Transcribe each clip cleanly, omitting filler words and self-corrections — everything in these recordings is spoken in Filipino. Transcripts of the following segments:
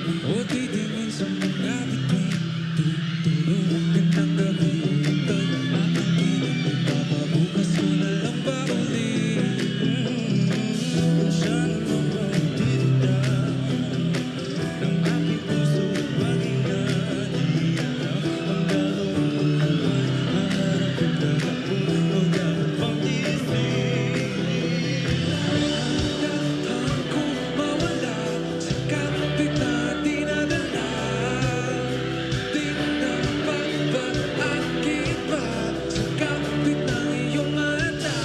O titingin sa mga bituin, tutulog magandang gabi. Ito'y aangkin, ipapabukas ko na lang ba ulit? Siya naman ang tita ng aking puso at paghinga. Di alam ang gagawin ko naman, haharapin ka na kung o dapat pang tiisin. Dahan kong mawala sa kapit na dinadala. Di dapat pag-akit pa sa kapit ng iyong mata.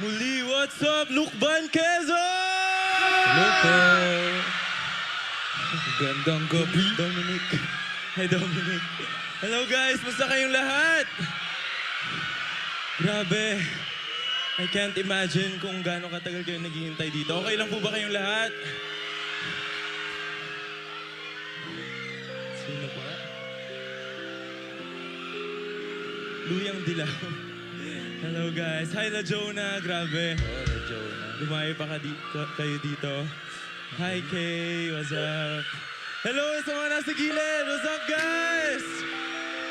Muli, what's up, Lukban, Quezon? Hello po. Gandang gabi. Dominic. Hi, Dominic. Hello, guys. Musta kayong lahat? Grabe. I can't imagine kung gaano katagal kayo naghihintay dito. Okay lang po ba kayong lahat? Sino pa? Luyang Dilaw. Hello, guys. Hi, La Jonah. Grabe. Oh, Jonah. Lumayo pa kayo dito. Hi, Kay. What's up? Hello sa mga nasa gilid. What's up, guys?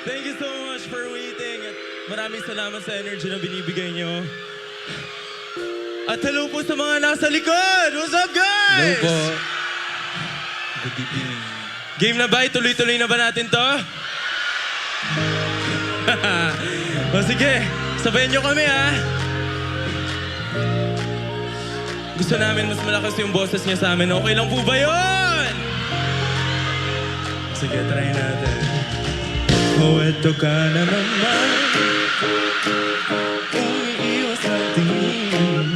Thank you so much for waiting. At maraming salamat sa energy na binibigay nyo. At hello po sa mga nasa likod. What's up, guys? Hello po. Good evening. Game na ba? Tuloy-tuloy na ba natin to? O sige, sabayan nyo kami, ha? Gusto namin mas malakas yung boses niya sa amin. Okay lang po ba yun? Sige, try natin. Oh, eto ka na naman. Umiiwas sa tingin.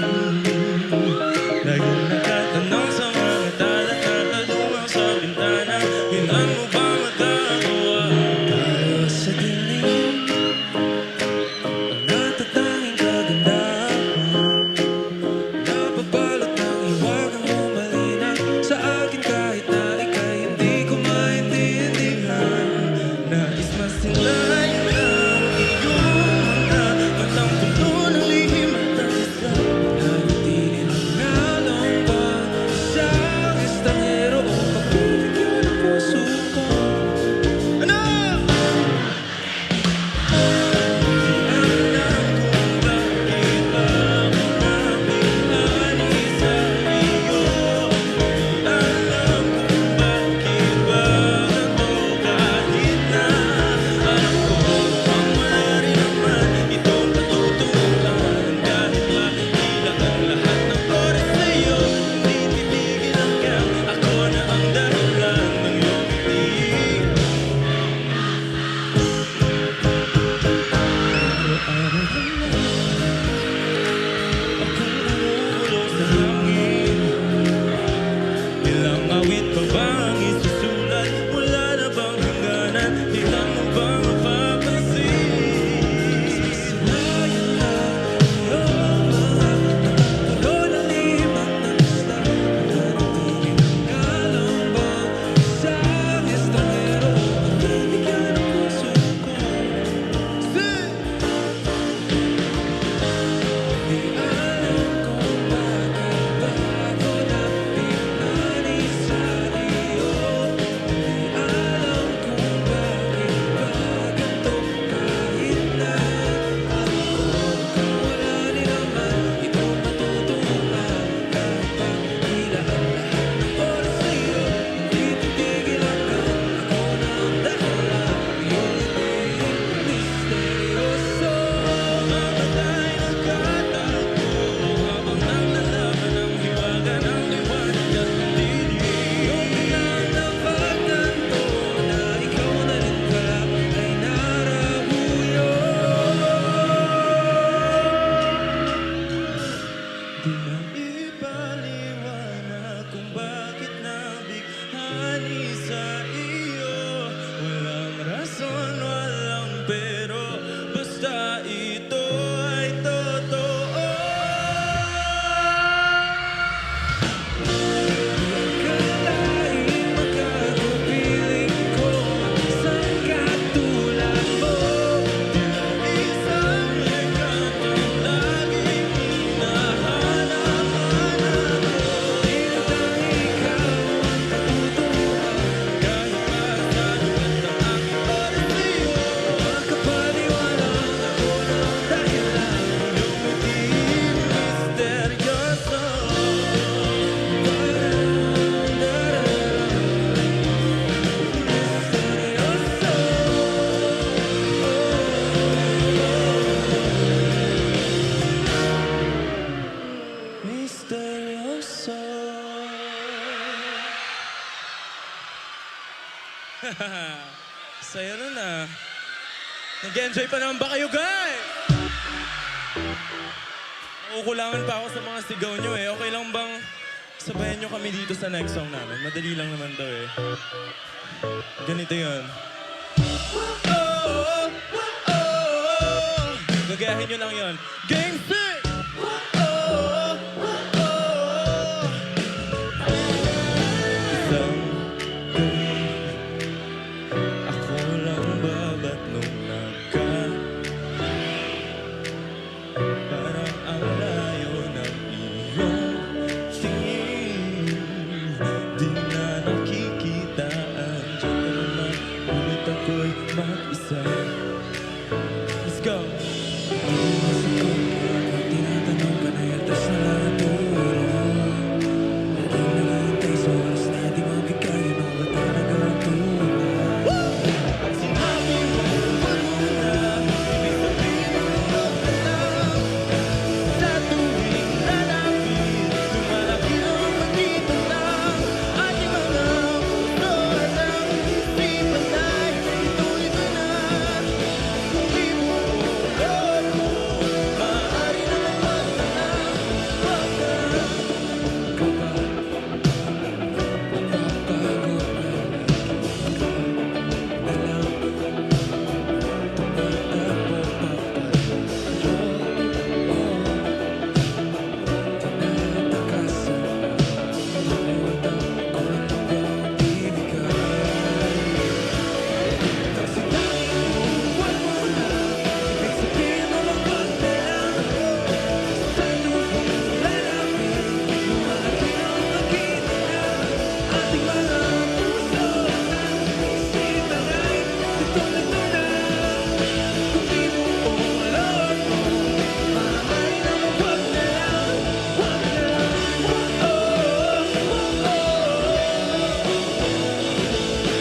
Laging nakatanong sa mga tala na kalumang sa bintana. Hinaan mo ba magkakawa? Tayo sa dilim. Ang natatanging kagandahan. Napabalot ng iwagang bumalik. sa iyo. Walang rason, walang pero, basta ito ay totoo. Akalain makakapiling ko isang katulad mo. Isang lekatong laging hinahanap-hanap ko. Tintang ikaw ang katutuhan. Kahit masaluhan ng aking pareho, Makapaniwalang ako ng dahilan. lumiting misteryoso. Misteryoso. Saya nun ah. Nag-enjoy pa naman ba kayo, guys? Nakukulangan pa ako sa mga sigaw nyo eh. Okay lang bang sabayan nyo kami dito sa next song namin? Madali lang naman daw eh. Ganito yun. Gagayahin nyo lang yun. Game, set! Isang gabi, ako lang babat nung parang ang layo ng iyong tingin. Di na nakikita ang dyan ka naman, ngunit ako'y mag-isa. Let's go! Tinatanong ka na yatas na lahat oras. Laging naghihintay sa oras na di mabigay. Ano ba talaga ang tunay? Sinabi mo, wag mo na. Ibig sabihin mo, wag ka lang. Sa tuwing lalapit, lumalaki ang pagitan ng ating mga puso at ang isipan ay ituloy ko na. Kung di mo love mo, maaari naman wag ka lang, wag ka lang.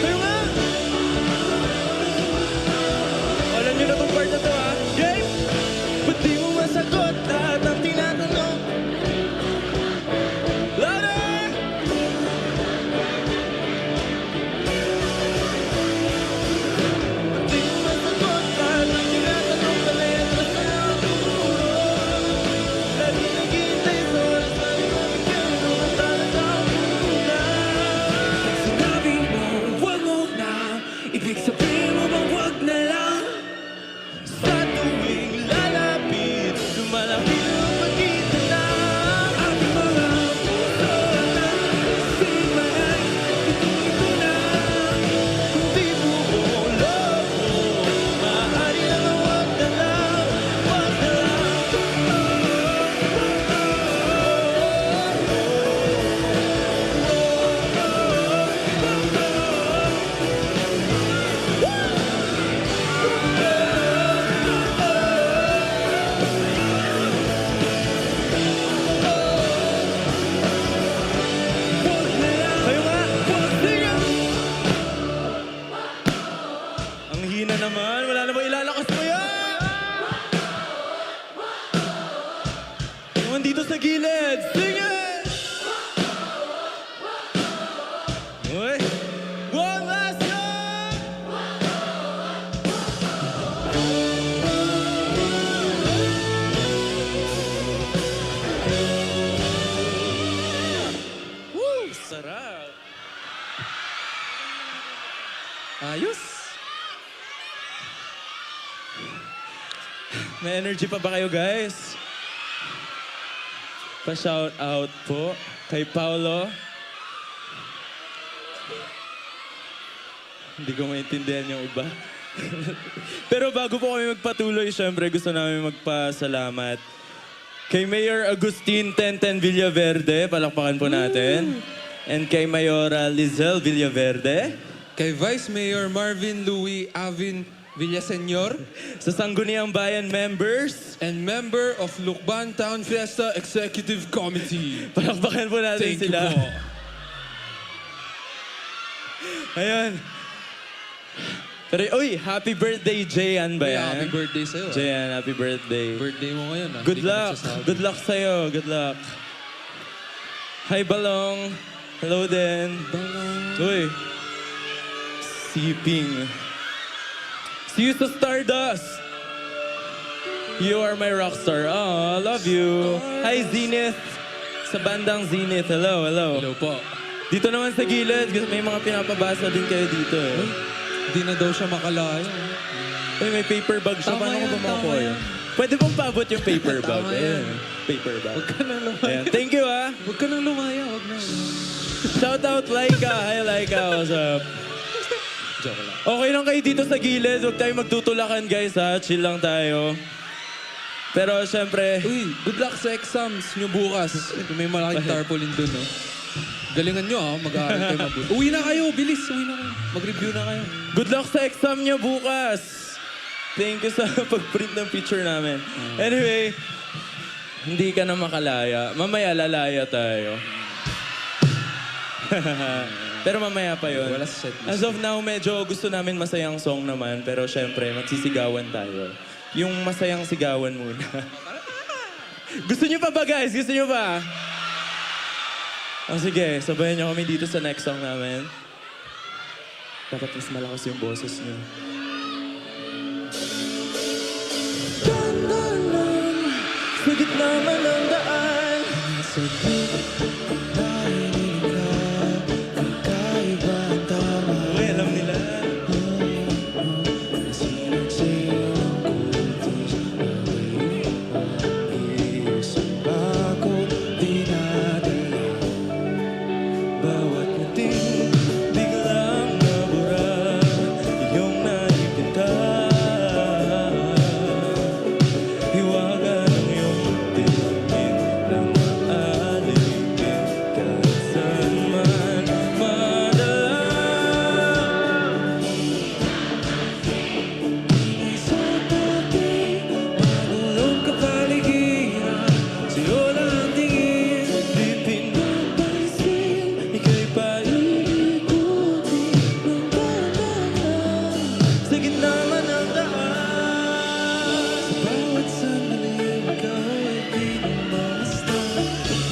Kayo nga! Alam niyo na tong part na to ha? Game! Ba't di mo masagot lahat ang tinatanong? Louder! Ba't di mo masagot lahat ang tinatanong sa letra sa ulo? Lagi naghihintay sa oras na ibabigyan mo ang talagang tunay. Sinabi mo, wag mo na. Ibig sabihin mo bang wag na lang? Sa tuwing lalapit, lumalaki ang pagitan ng Ating mga puso at ang isipan ay ituloy ko na. kung di mo love mo, maaari naman wag na lang, wag na lang. Kayo nga! Sige! Ang hina naman, wala na ba ilalakas mo yan? Yung andito sa gilid, sige! Uy! One last song! Woo! Sarap! Ayos. May energy pa ba kayo, guys? Pa-shout out po kay Paolo. Hindi ko maintindihan yung iba. Pero bago po kami magpatuloy, syempre gusto namin magpasalamat kay Mayor Agustin Tenten Villaverde, palakpakan po natin. And kay Mayora Lizelle Villaverde. Kay Vice Mayor Marvin Louis Avin Villaseñor Sa Sangguniang Bayan members, and member of Lukban Town Fiesta Executive Committee. palakpakan po natin Thank you sila. po. Ayun. Pero, uy, happy birthday, Jayan ba Ay, yan? happy birthday sa'yo. Jayan, happy birthday. Birthday mo ngayon. Good Hindi ka luck. nagsasabi. Good luck sa'yo. Good luck. Hi, Balong. Hello din. Uy. Siping. See you sa Stardust. You are my rockstar. Oh, love you. Hi, Zenith. Sa bandang Zenith. Hello, hello. Hello po. Dito naman sa gilid, may mga pinapabasa din kayo dito eh. Hindi na daw siya makalayo. Uy, may paper bag siya. Tama Paano ko yan, ba makuha tama yun? yan. Pwede pong paabot yung paper bag. Tama yan. Ayan, paper bag. Huwag ka nang lumaya. Ayan. Thank you ah. Huwag ka nang lumaya. Huwag na. Shout out Laika. Hi Laika, what's up? Joke lang. Okay lang kayo dito sa gilid. Huwag tayong magtutulakan guys ha. Chill lang tayo. Pero syempre, Uy, good luck sa exams nyo bukas. May malaking tarpaulin dun, no? Galingan nyo, ha? Mag-aaral kayo mabuti. Uwi na kayo, bilis. Uwi na kayo. Mag-review na kayo. good luck sa exam niyo bukas. Thank you sa pag-print ng picture namin. Anyway, hindi ka na makalaya. Mamaya lalaya tayo. Pero mamaya pa yun. Wala sa setlist. As of now, medyo gusto namin masayang song naman. Pero syempre, magsisigawan tayo. Yung masayang sigawan muna. Gusto niyo pa ba guys? Gusto niyo pa? Oh, sige, sabayan niyo kami dito sa next song namin. Dapat mas malakas yung boses niyo. Sa gitna man ng daan. Uy, alam nila. Bawat muting biglang nabura, iyong naipinta. Hiwaga ng iyong tingin lang aalipin kahit saan man madala. Sa tabi, magulong kapaligiran, sa'yo lang ang tingin, di pinapansin, ika'y paikutin ng dahan-dahan. Sa gitna man ng daan, sa bawat sandali, ikaw ay di lumalastan.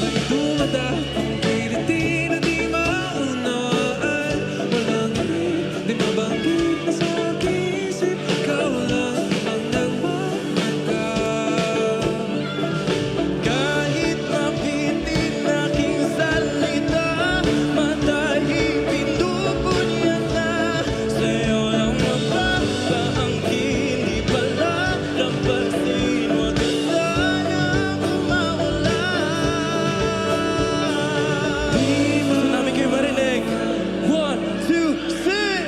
May dumadapang kiliti na di maunawaan. Walang ilig, di mabanggit na sa aking isip. Ikaw lang ang nagmamahal. Kahit mapitin aking salita, matahimik dugunyan na. Sa'yo lang mapapaangkin, di pala lampasin. Huwag ka sanang mawala. Gusto namin kayo marinig. 1, 2, sing!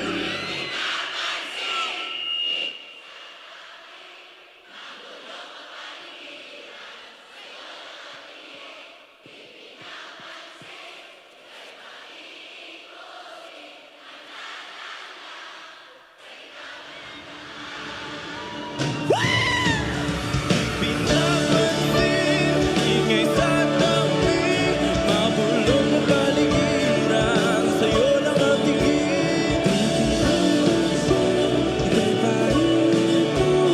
Pinapansin, ingay sa tabi, mabulong ang paligiran, sa'yo lang ang tingin. Ika'y paikutin,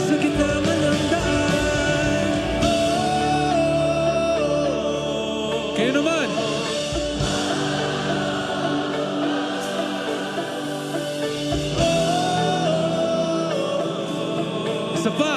sa gitna man ng daan. Kayo naman! Isa pa!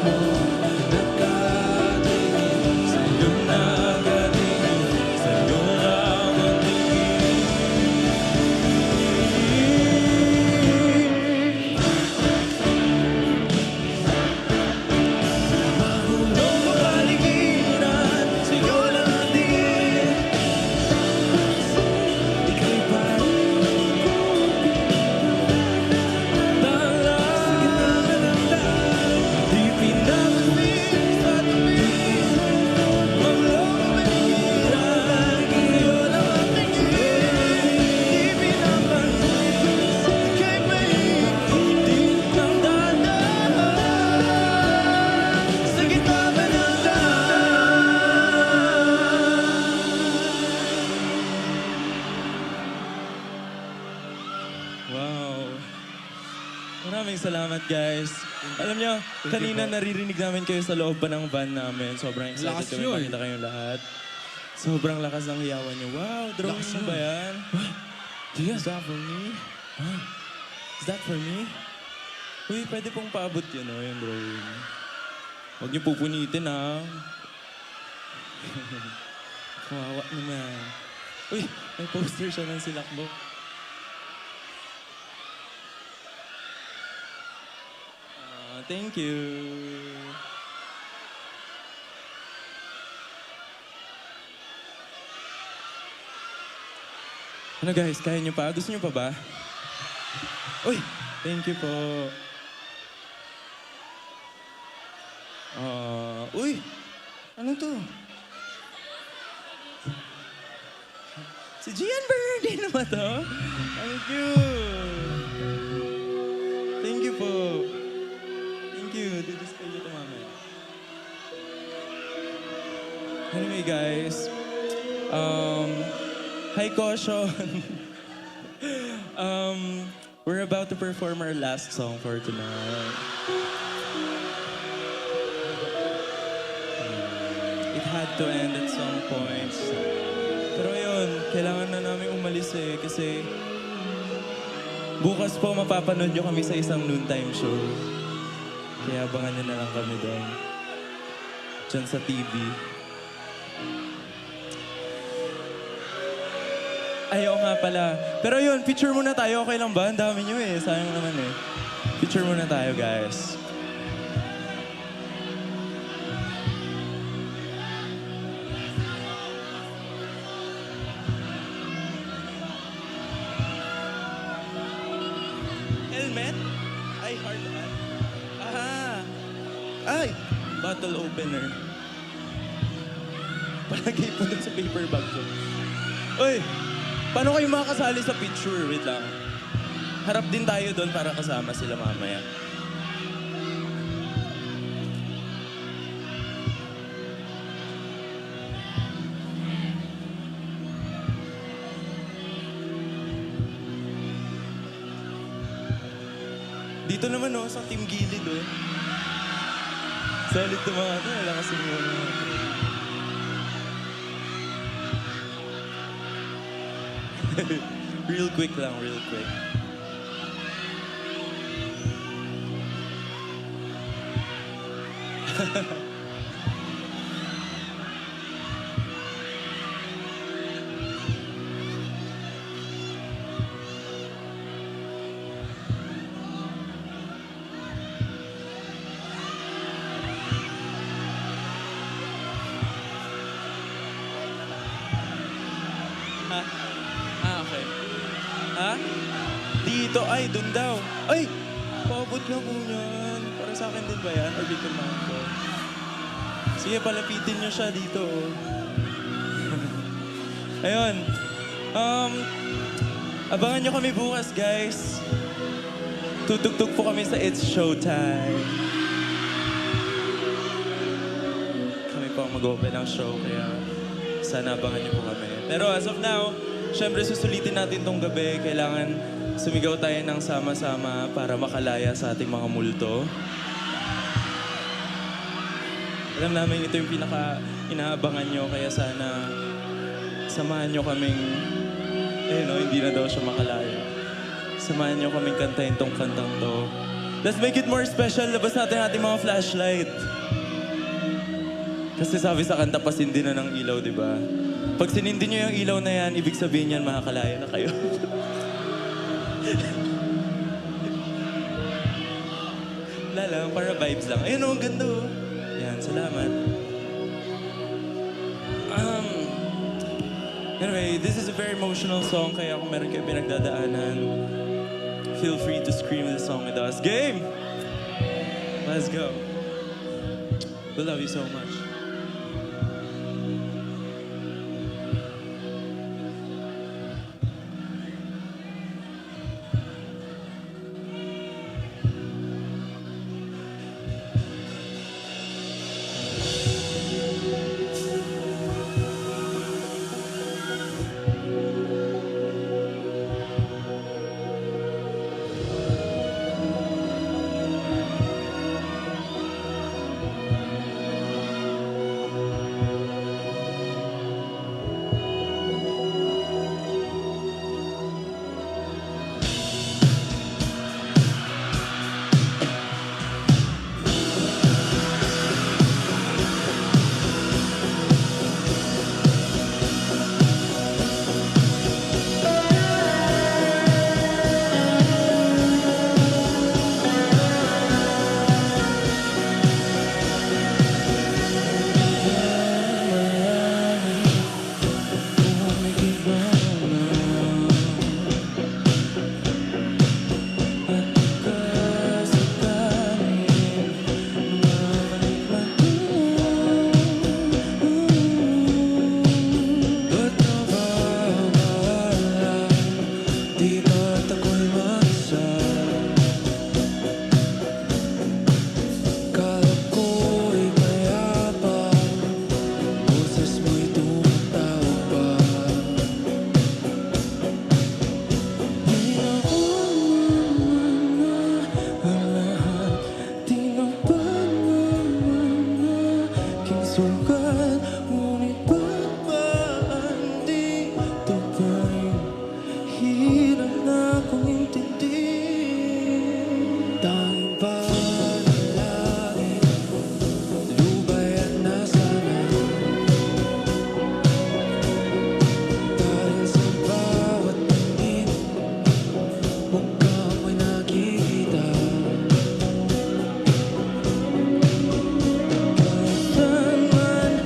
mo nakatingin, sa'yo nakatingin, sa'yo lang ang tingin. Mahulog ang paligiran, sa'yo lang ang tingin. Ika'y parang di pinapasig sa tabi. Mahulog ang paligiran, sa'yo lang ang tingin. Di pinapansin, ika'y mahihitig ng dahan sa gitna ba ng Wow. Maraming salamat, guys. Alam niyo, kanina naririnig namin kayo sa loob pa ng van namin. Sobrang excited Lakas kami nyo, makita kayong lahat. Sobrang lakas ng hiyawan niyo. Wow, drawing Lakas mo nyo. ba yan? Is that for me? Is that for me? Uy, pwede pong paabot yun, oh, yung drawing. Huwag niyo pupunitin, ha? Kawawa naman. Uy, may poster siya ng silakbo. Thank you. Ano guys, kaya niyo pa? Gusto niyo pa ba? Uy, thank you po. Uy, ano to? Si Gian Bernardino ba to? Thank you. Thank you po. Thank you. Didisplay niyo ito mamaya. Anyway guys, hi Caution. We're about to perform our last song for tonight. It had to end at some point. Pero ayun, kailangan na namin umalis kasi bukas po mapapanood nyo kami sa isang noontime show. Kaya abangan nyo na lang kami doon. Diyan sa TV. Ayaw nga pala. Pero yun, picture muna tayo. Okay lang ba? Ang dami nyo sayang naman Picture muna tayo, guys. Helmet? Ay, hard hat. Ay! Bottle opener. Palagay po dun sa paper bag ko. Uy! Paano kayo makakasali sa picture? Wait lang. Harap din tayo doon para kasama sila mamaya. Dito naman sa team gilid Solid to mga ito. Lakas yung mga Real quick lang, real quick. Ha? Okay. Ha? Dito, ay, dun daw. Ay! Paabot lang po yan. Para sa akin din ba yan? Or dito naman ko? Sige, palapitin nyo siya dito. Ayun. Abangan nyo kami bukas, guys. Tutugtog po kami sa It's Showtime. Kami po ang mag-open ng show, kaya sana abangan nyo po kami. Pero as of now, syempre susulitin natin tong gabi. Kailangan sumigaw tayo ng sama-sama para makalaya sa ating mga multo. Alam namin ito yung pinaka-inaabangan nyo, kaya sana samahan nyo kaming, hindi na daw siya makalaya. Samahan nyo kaming kantahin tong kantang to Let's make it more special. Labas natin ating mga flashlight. Kasi sabi sa kanta, pasindi na ng ilaw, di ba? Pag sinindi nyo yung ilaw na yan, ibig sabihin yan, makakalaya na kayo. Wala lang, para vibes lang. Ayun oh, ang ganda oh. Yan, salamat. Anyway, this is a very emotional song, kaya kung meron kayo pinagdadaanan, feel free to scream the song with us. Game! Let's go. We love you so much. Sukat, ngunit ba't ba andito pa rin? Hirap na akong intindihin. Tanging panalangin, lubayan na sana. Dahil sa bawat tingin, mukha mo'y nakikita. Kahit saan man